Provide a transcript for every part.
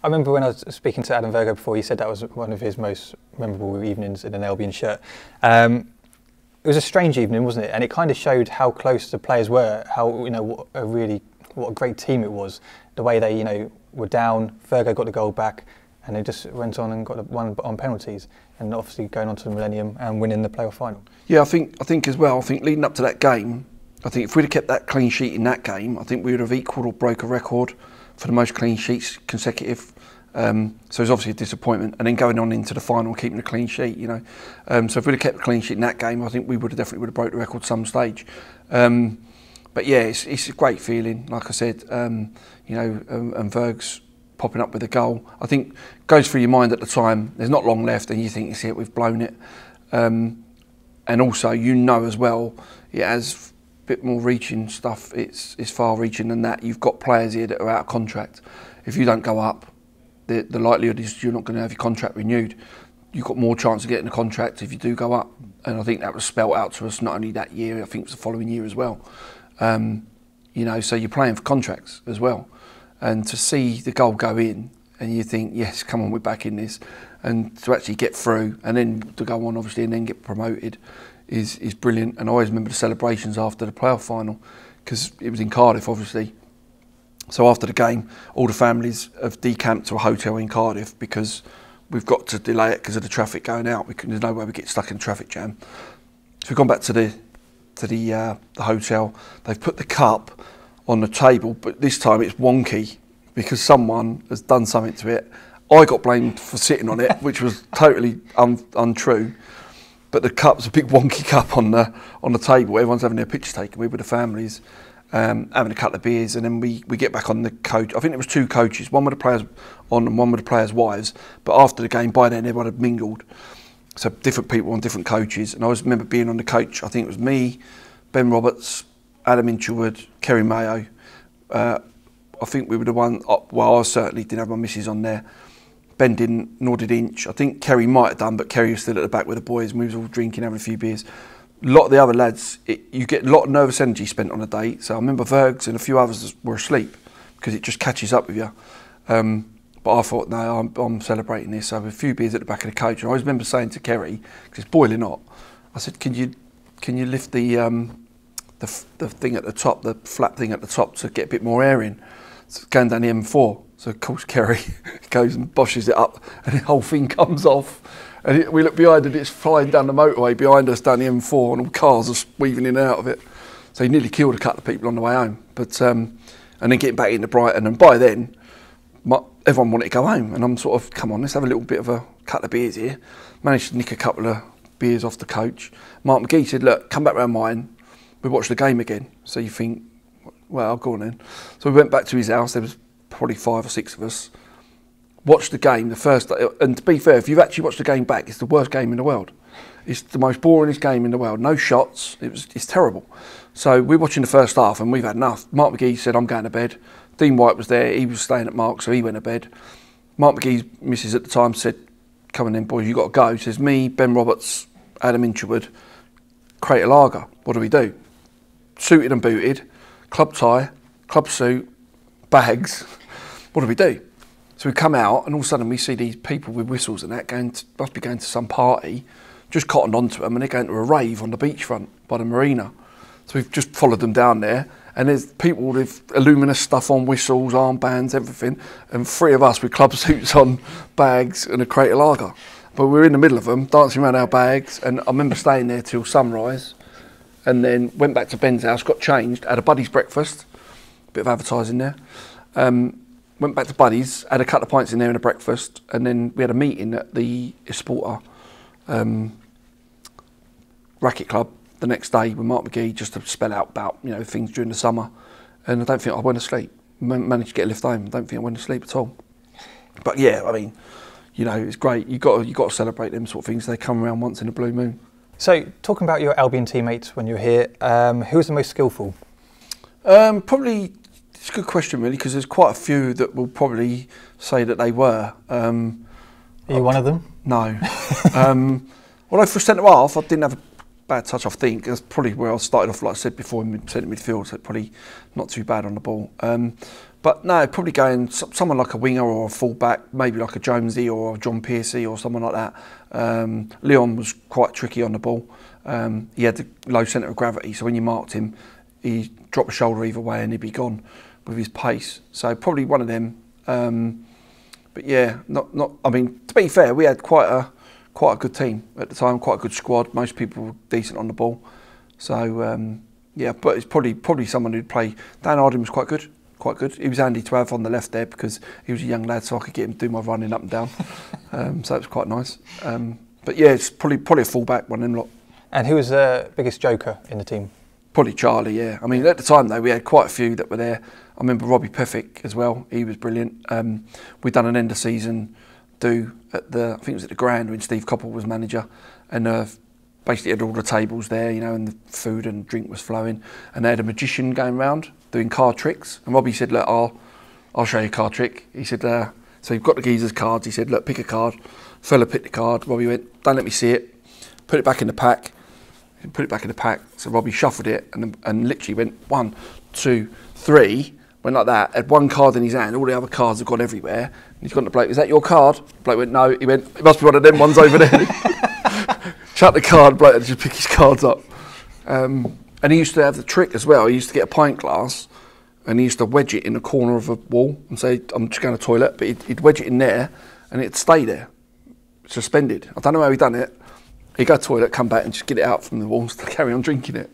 I remember when I was speaking to Adam Virgo before, he said that was one of his most memorable evenings in an Albion shirt. It was a strange evening, wasn't it? And it kind of showed how close the players were, how, what a great team it was. The way they, were down, Virgo got the goal back, and they just went on and got one on penalties, and obviously going on to the Millennium and winning the playoff final. Yeah, I think as well. I think leading up to that game, I think if we'd have kept that clean sheet in that game, I think we would have equalled or broke a record for the most clean sheets consecutive. So it was obviously a disappointment, and then going on into the final, keeping a clean sheet, So if we'd have kept a clean sheet in that game, I think we definitely would have broke the record some stage. But yeah, it's a great feeling. Like I said, and Verg's popping up with a goal. I think goes through your mind at the time. There's not long left, and you think, "It's it, we've blown it." And also, as well, it has a bit more reaching stuff. It's far reaching than that. You've got players here that are out of contract. If you don't go up, the likelihood is you're not going to have your contract renewed. You've got more chance of getting a contract if you do go up, and I think that was spelt out to us not only that year, I think it was the following year as well. So you're playing for contracts as well, and to see the goal go in, and you think, yes, come on, we're back in this, and to actually get through, and then to go on obviously and then get promoted is brilliant. And I always remember the celebrations after the playoff final, because it was in Cardiff obviously. So after the game, all the families have decamped to a hotel in Cardiff because we've got to delay it because of the traffic going out. There's no way we get stuck in a traffic jam. So we've gone back to the hotel. They've put the cup on the table, but this time it's wonky because someone has done something to it. I got blamed for sitting on it, which was totally untrue. But the cup's a big wonky cup on the table. Everyone's having their pictures taken with the families. Having a couple of beers, and then we get back on the coach. I think there was two coaches, one with the players on and one with the players' wives. But after the game, by then everyone had mingled. So different people on different coaches. And I always remember being on the coach. I think it was me, Ben Roberts, Adam Inchwood, Kerry Mayo. I think we were the one, well, I certainly didn't have my missus on there. Ben didn't, nor did Inch. I think Kerry might have done, but Kerry was still at the back with the boys, and we was all drinking, having a few beers. A lot of the other lads, you get a lot of nervous energy spent on a day. So I remember Vergs and a few others were asleep because it just catches up with you. But I thought, no, I'm celebrating this. So I have a few beers at the back of the coach. And I always remember saying to Kerry, because it's boiling hot, I said, can you lift the thing at the top, the flat thing at the top, to get a bit more air in? So going down the M4. So of course Kerry goes and boshes it up, and the whole thing comes off. And we look behind it, it's flying down the motorway behind us down the M4, and all cars are weaving in and out of it. So he nearly killed a couple of people on the way home. But and then getting back into Brighton, and by then everyone wanted to go home, and I'm sort of, come on, let's have a little bit of a couple of beers here. Managed to nick a couple of beers off the coach. Mark McGee said, look, come back round mine, we watch the game again. So you think, well, I'll go on then. So we went back to his house, there was probably 5 or 6 of us. Watched the game the first day, and to be fair, if you've actually watched the game back, it's the worst game in the world. It's the most boringest game in the world. No shots. It's terrible. So we're watching the first half, and we've had enough. Mark McGee said, I'm going to bed. Dean White was there. He was staying at Mark, so he went to bed. Mark McGee's missus at the time said, come on then, boys, you got to go. He says, me, Ben Roberts, Adam Inchwood, Crater Lager. What do we do? Suited and booted, club tie, club suit, bags. What do we do? So we come out, and all of a sudden we see these people with whistles and that must be going to some party, just cottoned onto them, and they're going to a rave on the beachfront by the marina. So we've just followed them down there, and there's people with luminous stuff on, whistles, armbands, everything, and 3 of us with club suits on, bags, and a Crater Lager. But we were in the middle of them, dancing around our bags, and I remember staying there till sunrise, and then went back to Ben's house, got changed, had a buddy's breakfast, a bit of advertising there. Went back to Buddy's, had a couple of pints in there and a breakfast, and then we had a meeting at the Esporta racket club the next day with Mark McGee, just to spell out about things during the summer. And I don't think I went to sleep. Managed to get a lift home. I don't think I went to sleep at all. But yeah, I mean, it's great. You got to celebrate them sort of things. They come around once in a blue moon. So talking about your Albion teammates when you were here, who was the most skillful? Probably. It's a good question, really, because there's quite a few that will probably say that they were. Are you one of them? No. Although for centre half, I didn't have a bad touch, I think. That's probably where I started off, like I said before, in centre midfield, so probably not too bad on the ball. But no, probably going someone like a winger or a fullback, maybe like a Jonesy or a John Piercy or someone like that. Leon was quite tricky on the ball. He had the low centre of gravity, so when you marked him, he dropped a shoulder either way and he'd be gone with his pace. So probably one of them. But yeah, not. I mean, to be fair, we had quite a good team at the time, quite a good squad. Most people were decent on the ball. So yeah, but it's probably someone who'd play. Dan Harding was quite good. Quite good. He was handy to have on the left there because he was a young lad, so I could get him to do my running up and down. So it was quite nice. But yeah, it's probably a fullback, one of them lot. And who was the biggest joker in the team? Probably Charlie, yeah. I mean, at the time though, we had quite a few that were there. I remember Robbie Peffick as well. He was brilliant. We'd done an end of season do at I think it was at the Grand when Steve Coppell was manager, and basically had all the tables there, you know, and the food and drink was flowing, and they had a magician going round doing card tricks. And Robbie said, "Look, I'll show you a card trick." He said, "So you've got the geezer's cards." He said, "Look, pick a card." Fella picked the card. Robbie went, "Don't let me see it." Put it back in the pack. Put it back in the pack. So Robbie shuffled it and literally went 1, 2, 3. Went like that. Had one card in his hand. All the other cards have gone everywhere. And he's gone to the bloke. "Is that your card?" The bloke went, "No." He went, "It must be one of them ones over there." Shut the card. Bloke had to just pick his cards up. And he used to have the trick as well. He used to get a pint glass and he used to wedge it in the corner of a wall and say, "I'm just going to the toilet." But he'd wedge it in there and it'd stay there, suspended. I don't know how he done it. He'd go to the toilet, come back and just get it out from the walls to carry on drinking it.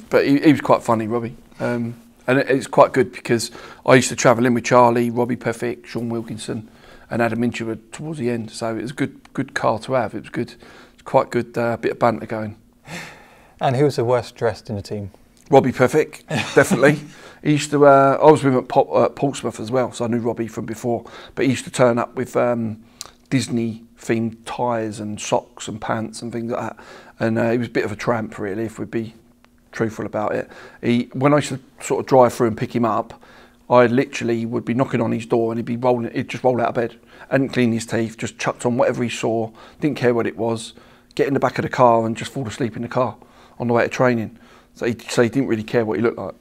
But he was quite funny, Robbie. And it's quite good because I used to travel in with Charlie, Robbie Peffick, Sean Wilkinson and Adam Inchwood towards the end. So it was a good car to have. It was good. It's quite good bit of banter going. And who was the worst dressed in the team? Robbie Peffick, definitely. He used to. I was with him at Portsmouth as well, so I knew Robbie from before. But he used to turn up with Disney-themed ties and socks and pants and things like that. And he was a bit of a tramp, really, if we'd be truthful about it. When I used to sort of drive through and pick him up, I literally would be knocking on his door and he'd just roll out of bed. Hadn't cleaned his teeth, just chucked on whatever he saw, didn't care what it was, get in the back of the car and just fall asleep in the car on the way to training. So he didn't really care what he looked like.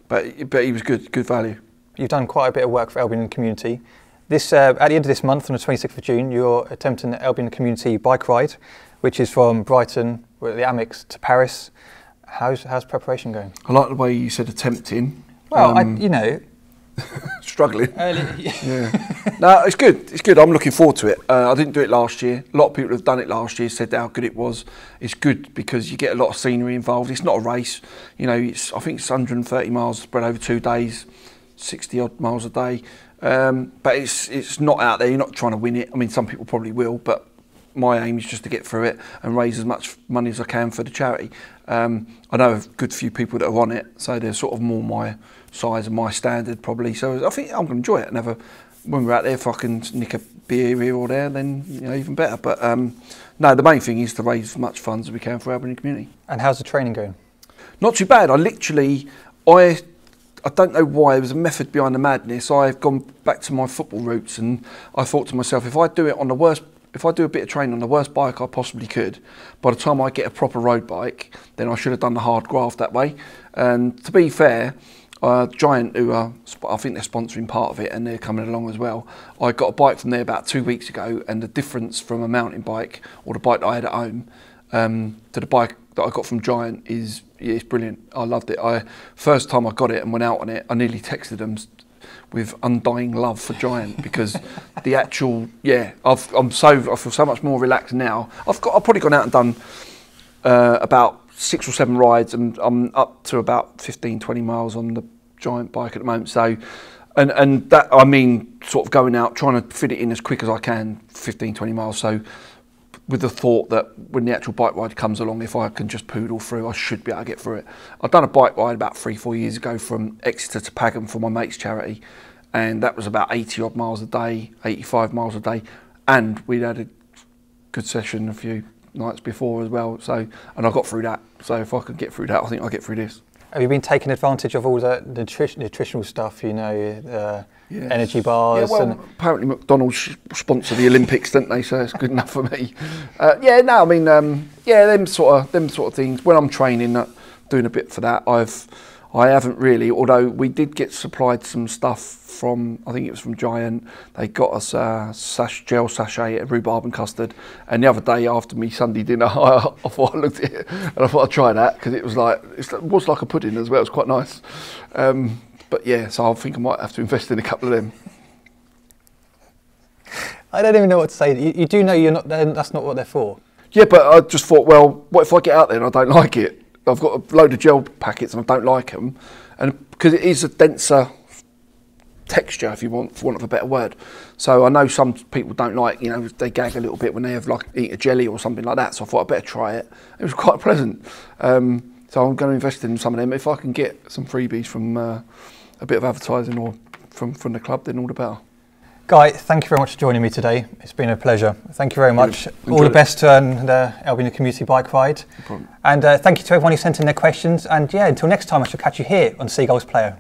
But he was good value. You've done quite a bit of work for Albion community. This at the end of this month, on the 26th of June, you're attempting the Albion community bike ride, which is from Brighton, the Amex, to Paris. How's preparation going? I like the way you said attempting. Well, you know, struggling. Yeah. No, it's good. It's good. I'm looking forward to it. I didn't do it last year. A lot of people have done it last year, said how good it was. It's good because you get a lot of scenery involved. It's not a race. You know, I think it's 130 miles spread over 2 days, 60 odd miles a day. But it's not out there. You're not trying to win it. I mean, some people probably will, but my aim is just to get through it and raise as much money as I can for the charity. I know a good few people that are on it, so they're sort of more my size and my standard probably. So I think I'm going to enjoy it. And when we're out there, if I can nick a beer here or there, then even better. But no, the main thing is to raise as much funds as we can for Albion community. And how's the training going? Not too bad. I don't know why, there was a method behind the madness. I've gone back to my football roots and I thought to myself, if I do a bit of training on the worst bike I possibly could, by the time I get a proper road bike, then I should have done the hard graft that way. And to be fair, Giant, who I think they're sponsoring part of it and they're coming along as well, I got a bike from there about 2 weeks ago, and the difference from a mountain bike or the bike that I had at home to the bike that I got from Giant it's brilliant. I loved it. First time I got it and went out on it, I nearly texted them with undying love for Giant because the actual I feel so much more relaxed now. I've probably gone out and done about 6 or 7 rides, and I'm up to about 15-20 miles on the Giant bike at the moment. So and that, I mean, sort of going out trying to fit it in as quick as I can, 15-20 miles. So with the thought that when the actual bike ride comes along, if I can just poodle through, I should be able to get through it. I've done a bike ride about 3-4 years ago from Exeter to Pagham for my mate's charity, and that was about 80 odd miles a day, 85 miles a day, and we'd had a good session a few nights before as well. So, and I got through that. So if I could get through that, I think I'll get through this. Have you been taking advantage of all the nutritional stuff, yes. Energy bars? Yeah, well, apparently McDonald's sponsor the Olympics, don't they? So it's good enough for me. them sort of things. When I'm training, doing a bit for that, I haven't really, although we did get supplied some stuff from, I think it was from Giant. They got us a gel sachet of rhubarb and custard. And the other day after me Sunday dinner, I thought I looked at it and I thought I'd try that because it was like a pudding as well. It was quite nice. But yeah, so I think I might have to invest in a couple of them. I don't even know what to say. You do know you're not. That's not what they're for. Yeah, but I just thought, well, what if I get out there and I don't like it? I've got a load of gel packets and I don't like them, and because it is a denser texture, if you want, for want of a better word. So I know some people don't like, you know, they gag a little bit when they have like eat a jelly or something like that. So I thought I'd better try it. It was quite pleasant. So I'm going to invest in some of them. If I can get some freebies from a bit of advertising or from the club, then all the better. Guy, thank you very much for joining me today. It's been a pleasure. Thank you very much. All the best to the Albion Community Bike Ride. No problem. And thank you to everyone who sent in their questions. And yeah, until next time, I shall catch you here on Seagulls Player.